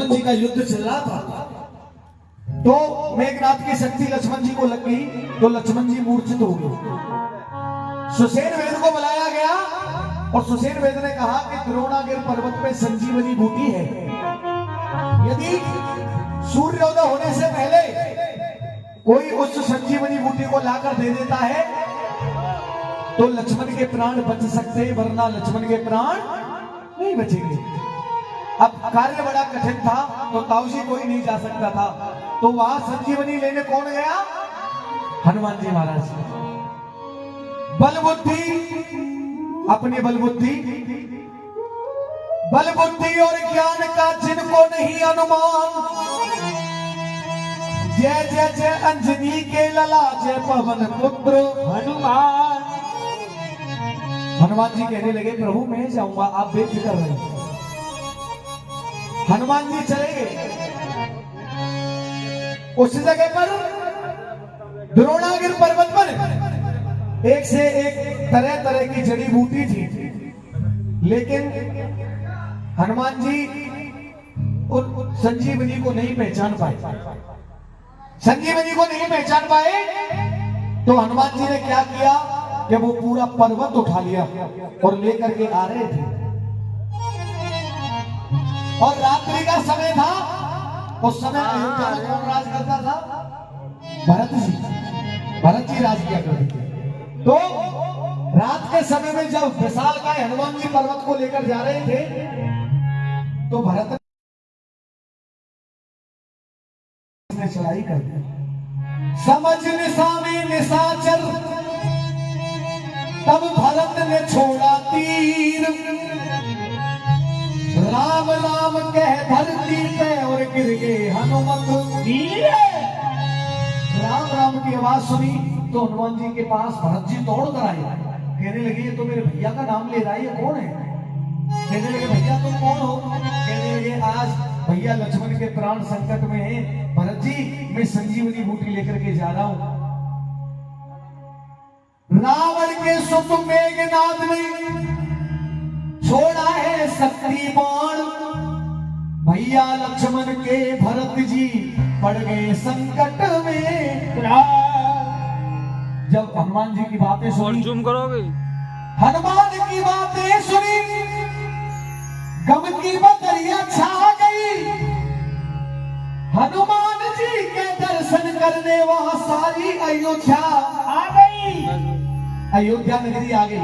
जी का युद्ध चल रहा था तो मेघनाथ की शक्ति लक्ष्मण जी को लग गई तो लक्ष्मण जी मूर्छित हो गए। सुसेन वेद को बुलाया गया और सुसेन वेद ने कहा कि द्रोणागिर पर्वत पे संजीवनी बूटी है, यदि सूर्योदय होने से पहले कोई उस संजीवनी बूटी को लाकर दे देता है तो लक्ष्मण के प्राण बच सकते, वरना लक्ष्मण के प्राण नहीं बचेंगे। अब कार्य बड़ा कठिन था तो ताऊजी कोई नहीं जा सकता था, तो वहां संजीवनी लेने कौन गया? हनुमान जी महाराज। बल बुद्धि, अपनी बल बुद्धि और ज्ञान का जिनको नहीं अनुमान, जय जय जय अंजनी के लला जय पवन पुत्र हनुमान। हनुमान जी कहने लगे प्रभु मैं जाऊंगा, आप बेफिक्र रहे। हनुमान जी चले गए। उस जगह पर द्रोणागिर पर्वत पर एक से एक तरह तरह की जड़ी बूटी थी, लेकिन हनुमान जी उन संजीवनी को नहीं पहचान पाए। संजीवनी को नहीं पहचान पाए तो हनुमान जी ने क्या किया कि वो पूरा पर्वत उठा लिया और लेकर के आ रहे थे। और रात्रि का समय था, उस समय अयोध्या में कौन राज करता था? भरत जी राज किया करते थे। तो रात के समय में जब विशालकाय हनुमान जी पर्वत को लेकर जा रहे थे तो भरत ने चढ़ाई कर दी। समझ निशाने निशाचर, तब भरत ने छोड़ा तीर, राम राम कह धरती पे और गिर गए हनुमत वीर। राम राम की आवाज सुनी तो हनुमान जी के पास भरत जी दौड़ कर आए, कहने लगे ये तो मेरे भैया का नाम ले रहा है, ये कौन है? कहने लगे भैया तुम कौन हो? कहने लगे आज भैया लक्ष्मण के प्राण संकट में है, भरत जी मैं संजीवनी बूटी लेकर के जा रहा हूं। रावण के सुत मेघनाद ने छोड़ा है शक्ति बाण, भैया लक्ष्मण के भरत जी पड़ गए संकट में। जब हनुमान जी की बातें सुनी, जूम करोगे, हनुमान की बातें सुनी, गम की बदरिया छा गई। हनुमान जी के दर्शन करने वहां सारी अयोध्या आ गई, अयोध्या नगरी आ गई।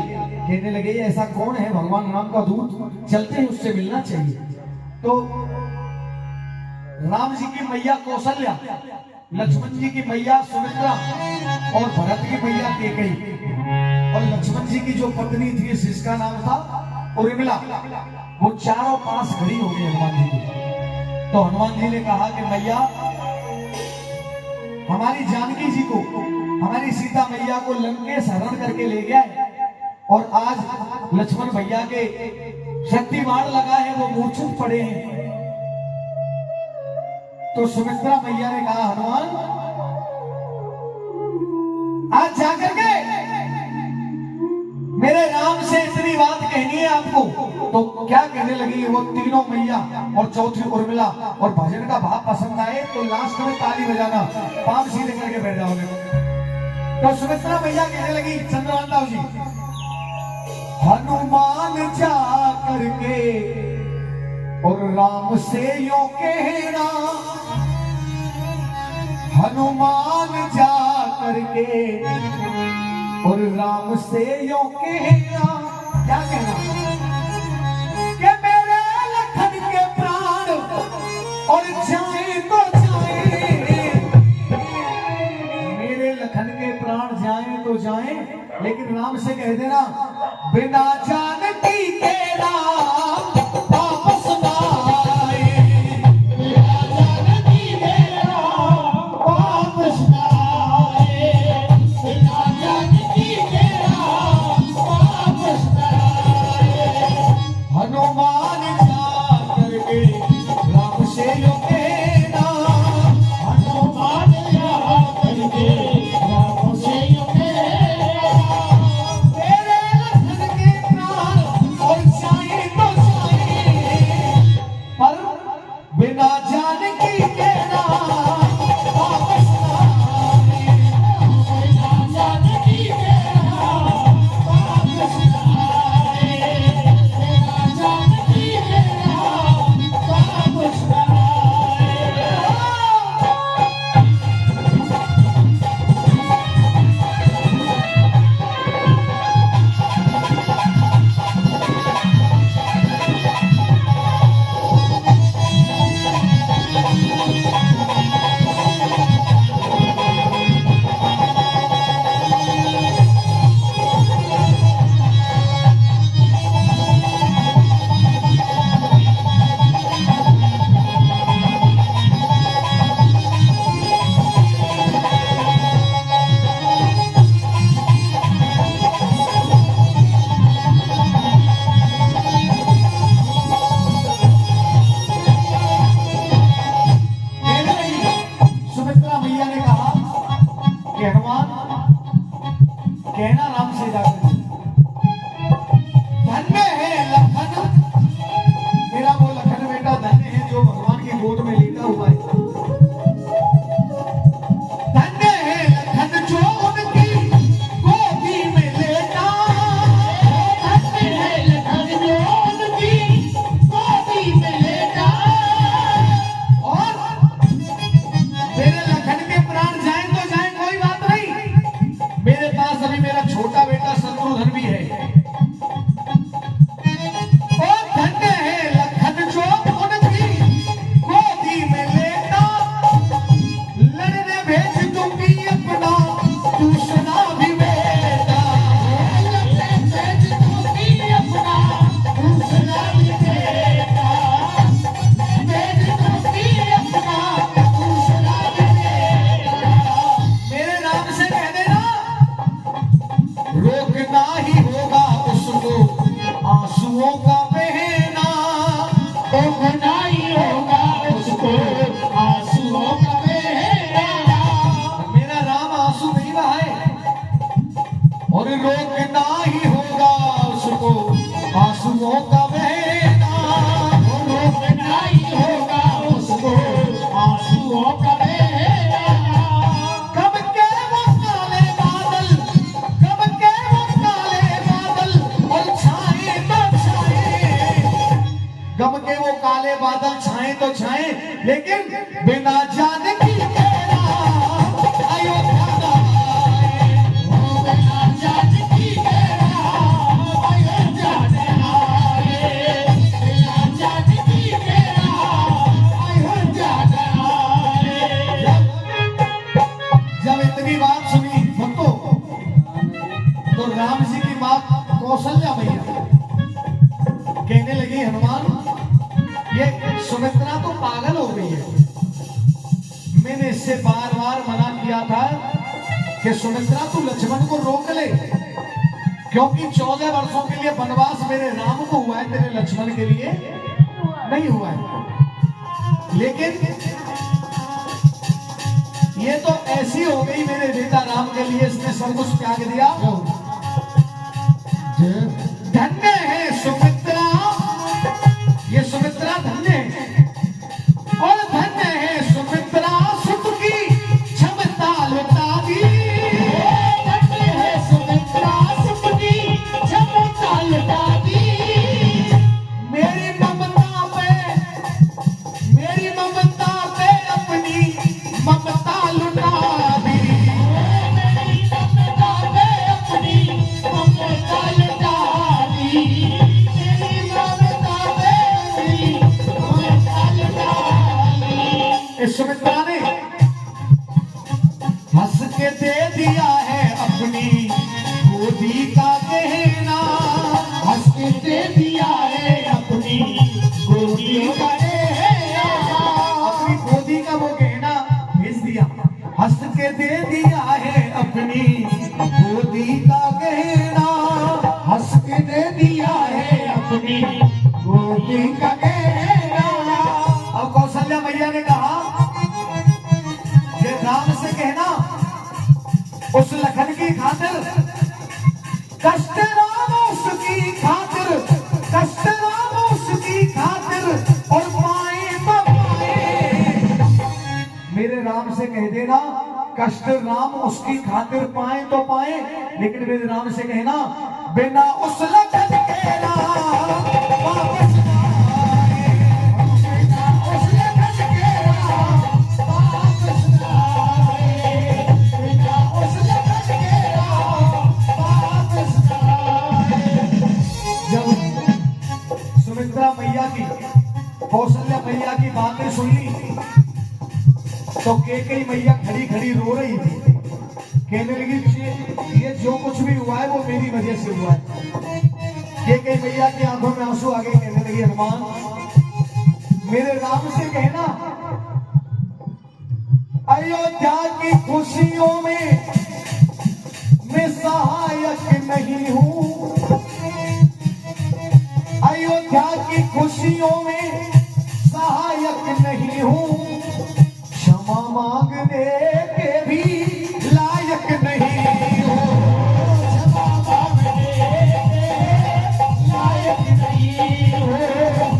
कहने लगे ऐसा कौन है भगवान राम का दूत, चलते हैं उससे मिलना चाहिए। तो राम जी की मैया कौशल्या, लक्ष्मण जी की मैया सुमित्रा और भरत की मैया कैकेयी और लक्ष्मण जी की जो पत्नी थी जिसका नाम था उर्मिला, वो चारों पास खड़ी हो गई हनुमान जी की। तो हनुमान जी ने कहा कि मैया हमारी जानकी जी को, हमारी सीता मैया को लंकेश हरण करके ले गया है और आज लक्ष्मण भैया के शक्ति बाण लगा है, वो मूर्छित पड़े हैं। तो सुमित्रा मैया ने कहा हनुमान आज जाकर के मेरे राम से इतनी बात कहनी है आपको। तो क्या कहने लगी वो तीनों मैया और चौथी उर्मिला, और भजन का भाव पसंद आए तो लास्ट में ताली बजाना, पांव सीधे करके बैठ जाओगे। तो सुमित्रा मैया कहने लगी चंद्रवान जी, हनुमान जा करके और राम से यो कहना, हनुमान जा करके और राम से यो कहना। क्या कहना? कि मेरे लखन के प्राण और जाए तो जाए, मेरे लखन के प्राण जाए तो जाए, लेकिन राम से कह देना बिना जानकी के राम वापस ना आए, बिना जानकी के राम वापस ना आए, बिना जानकी के राम वापस ना आए। हनुमान जा करके राम से यो कहना, हनुमान जा करके राम से यो कहना, तेरे लखन के प्राण वो करे कब के वो काले बादल, कब के वो काले बादल और छाए तो छाए, गम के वो काले बादल छाए तो छाए, लेकिन बिना जान की तेरा अयोध्या ना आए। वो बिना जान की तेरा अयोध्या न आए, बिना जान की तेरा अयोध्या न आए। जब इतनी बात सुनी भक्तों, तो राम जी की बात कौशल्या मैया कहने लगी, हनुमान ये सुमित्रा तो पागल हो गई है। मैंने इससे बार बार मना किया था कि सुमित्रा तू लक्ष्मण को रोक ले, क्योंकि 14 वर्षों के लिए वनवास मेरे राम को हुआ है, तेरे लक्ष्मण के लिए नहीं हुआ है। लेकिन ये तो ऐसी हो गई मेरे बेटा राम के लिए, इसने सब कुछ त्याग दिया। धन्य है सुमित्रा, ये सुमित्रा धन्य है, और धन्य है सुमित्रा सुत की क्षमता लुटा दी। धन्य है सुमित्रा सुत की क्षमता लुटा दी। मेरी ममता पे अपनी ममता लुटा दी। मेरी ममता पे अपनी ममता लुटा दी। मेरी ममता पे अपनी ममता लुटा दी। इस सुमित्रा ने हंस के दे दिया है अपनी गोदी का गहना। हंस के दे दिया है अपनी गोदी का गहना। अपनी गोदी का वो गहना भेज दिया। हंस के दे दिया है अपनी गोदी का गहना। हंस के दे दिया है अपनी गोदी का गहना। अब कौशल्या मैया ने कहा, ये राम से कहना उस लखन की खातिर, कष्ट राम उसकी खातिर, कष्ट राम उसकी खातिर, और पाए तो पाए। मेरे राम से कह देना कष्ट राम उसकी खातिर पाए तो पाए, लेकिन मेरे राम से कहना बिना उस लखन के राम वापस ना आए। बिना उस लखन के राम वापस न आए। बिना उस लखन के राम वापस न आए। जब सुमित्रा मैया की, कौशल्या मैया की बातें सुन ली, तो केकई मैया खड़ी खड़ी रो रही थी। कहने लगी ये जो कुछ भी हुआ है वो मेरी वजह से हुआ है। केकई मैया की आंखों में आंसू आ गए। कहने लगी, हनुमान मेरे राम से कहना अयोध्या की खुशियों में मैं सहायक नहीं हूँ। अयोध्या की खुशियों में सहायक नहीं हूँ। क्षमा मांगने के भी लायक नहीं हूँ। क्षमा मांगने के लायक नहीं हूँ।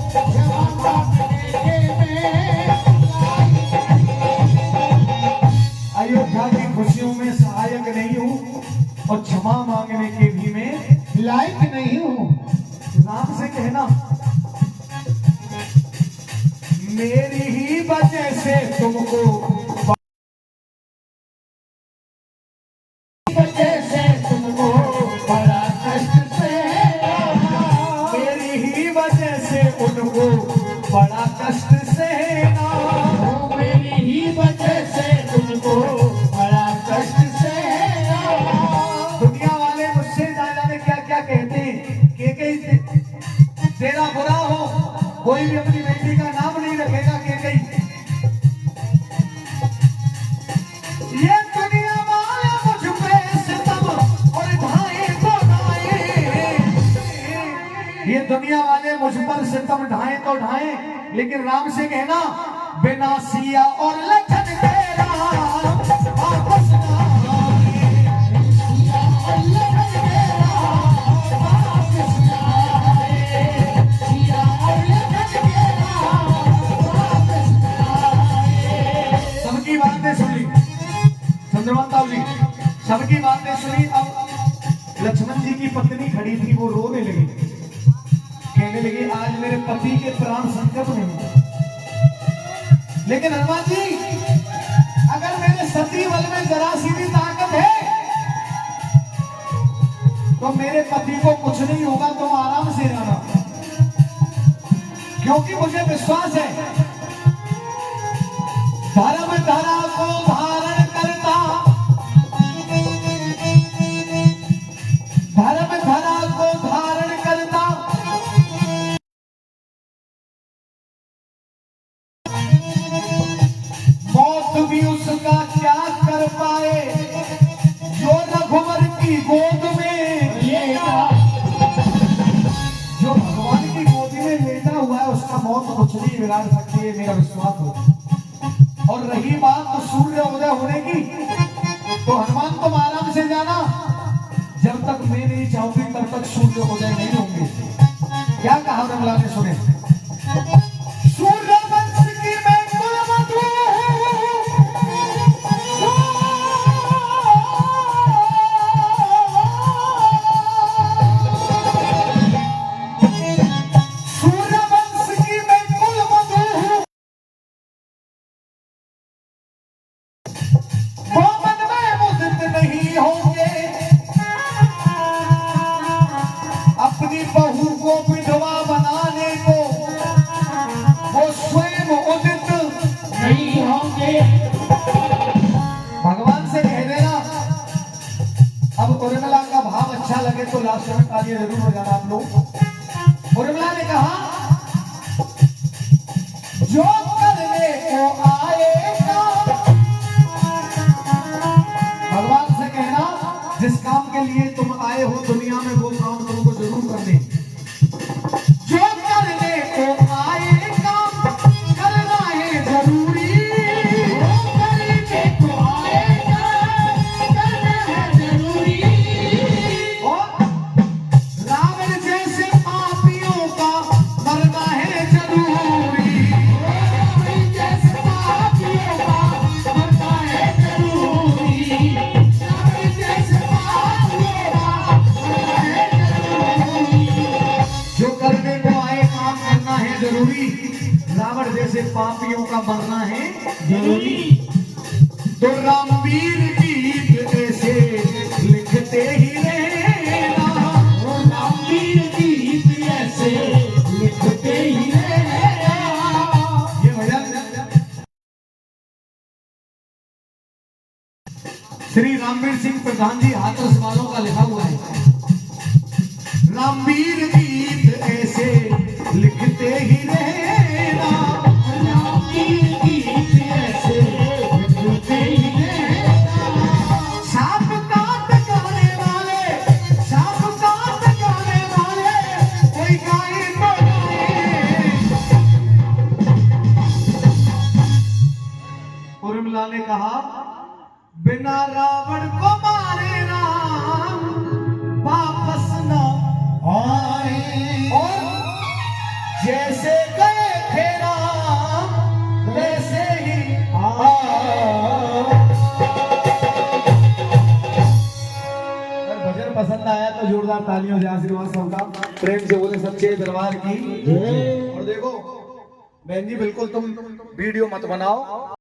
क्षमा मांगने के मैं लायक नहीं। अयोध्या की खुशियों में सहायक नहीं हूँ और क्षमा मांगने के भी मैं लायक नहीं हूँ। राम से कहना मेरी ही वजह से तुमको, वजह से तुमको बड़ा कष्ट से, मेरी ही वजह से उनको बड़ा कष्ट सहना। मेरी ही वजह से तुमको बड़ा कष्ट से। दुनिया वाले मुझसे ना जाने क्या क्या कहते हैं कि तेरा बुरा हो, कोई भी अपनी बेटी का नाम नहीं रखेगा कि कहीं। ये दुनिया वाले मुझ पे सितम और ढाए तो ढाए। ये दुनिया वाले मुझ पर सितम ढाए तो ढाए, लेकिन राम से कहना बिना सिया और लखन के राम वापस ना आए। सिया और लखन के राम वापस न आए। सिया और लखन के राम वापस न आए। सबकी बातें सुनी। अब लक्ष्मण जी की पत्नी खड़ी थी, वो रोने लगी, कहने लगी आज मेरे पति के प्राण संकट में हैं। लेकिन हनुमान जी, अगर मेरे सती बल में जरा सी भी ताकत है तो मेरे पति को कुछ नहीं होगा, तुम आराम से रहना, क्योंकि मुझे विश्वास है धर्म धरा को धारण करता, धर्म धरा को धारण करता, मौत भी उसका क्या कर पाए जो रघुवर की गोद में लेटा। जो भगवान की गोदी में लेटा हुआ है उसका मौत कुछ नहीं बिगाड़ सकती है, मेरा विश्वास हो। और रही बात तो सूर्य उदय होने की, तो हनुमान तुम आराम से जाना, जब तक मैं नहीं चाहूंगी तब तक सूर्य उदय नहीं होंगे। क्या कहा रमला ने, सुने। सूर्य वंश की मैं कुलवधू, सूर्य वंश की मैं कुलवधू, वो मन में मुदित नहीं होंगे, अपनी बहू को विधवा बनाने को वो स्वयं उदित नहीं होंगे। भगवान से कह देना। अब उर्मिला का भाव अच्छा लगे तो लास्ट में तालियां जरूर बजाना आप लोग। उर्मिला ने कहा जो करने को आएगा, भगवान से कहना जिस काम के लिए तुम आए हो दुनिया में वो काम तुमको जरूर करने। जो करने को आएगा करना है जरूरी, जो करने को आएगा करना है जरूरी। और रावण जैसे पापियों का मरना है जरूरी, रावण जैसे पापियों का मरना है जरूरी, रावण जैसे पापियों का मरना है जरूरी। जो करने को आए काम करना है जरूरी, रावण जैसे पापियों का मरना है जरूरी। तो रामवीर गीत ऐसे लिखते ही रहना, रामवीर गीत ऐसे लिखते ही रहना। ये भजन श्री रामवीर सिंह प्रधान जी हाथरस वालों का लिखा हुआ है। रामवीर गीत ऐसे लिखते ही रहना, रामवीर गीत ऐसे लिखते ही रहना। सांप काट गाने वाले, सांप काट गाने वाले कोई गाए तो गाए। उर्मिला ने कहा बिना रावण को मारे राम वापस न आए, और जैसे गए थे राम वैसे ही अगर भजन पसंद आया तो जोरदार तालियों से आशीर्वाद सबका, प्रेम से बोले सच्चे दरबार की। और देखो बहन जी बिल्कुल तुम वीडियो मत बनाओ।